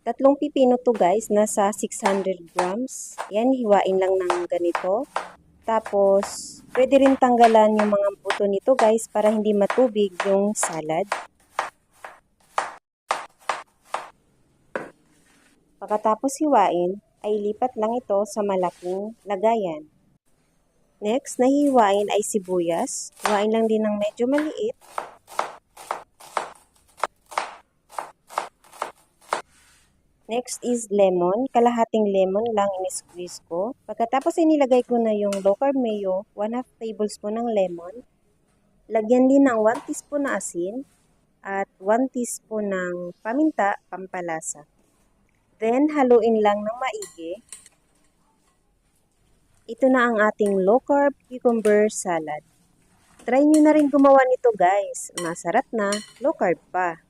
Tatlong pipino to guys, nasa 600 grams. Yan, hiwain lang ng ganito. Tapos, pwede rin tanggalan yung mga buto nito guys para hindi matubig yung salad. Pagkatapos hiwain, ay lipat lang ito sa malaking lagayan. Next, na hiwain ay sibuyas. Hiwain lang din ng medyo maliit. Next is lemon. Kalahating lemon lang in-squeeze ko. Pagkatapos inilagay ko na yung low carb mayo, 1/2 tablespoon ng lemon. Lagyan din ng 1 teaspoon na asin at 1 teaspoon ng paminta, pampalasa. Then, haluin lang ng maigi. Ito na ang ating low carb cucumber salad. Try nyo na rin gumawa nito guys. Masarap na, low carb pa.